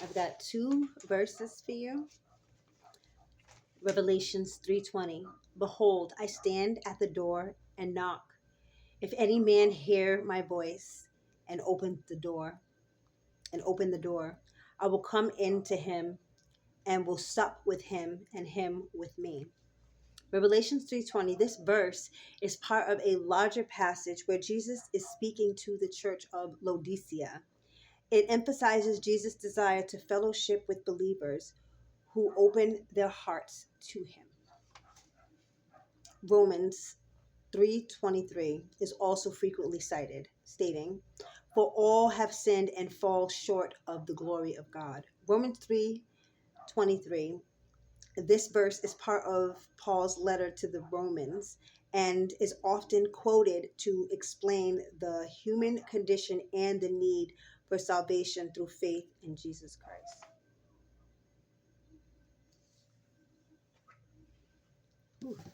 I've got two verses for you. Revelations 3:20. Behold, I stand at the door and knock. If any man hear my voice and open the door, I will come in to him and will sup with him and him with me. Revelations 3:20. This verse is part of a larger passage where Jesus is speaking to the church of Laodicea. It emphasizes Jesus' desire to fellowship with believers who open their hearts to him. Romans 3:23 is also frequently cited, stating, "For all have sinned and fall short of the glory of God." Romans 3:23. This verse is part of Paul's letter to the Romans and is often quoted to explain the human condition and the need for salvation through faith in Jesus Christ. Ooh.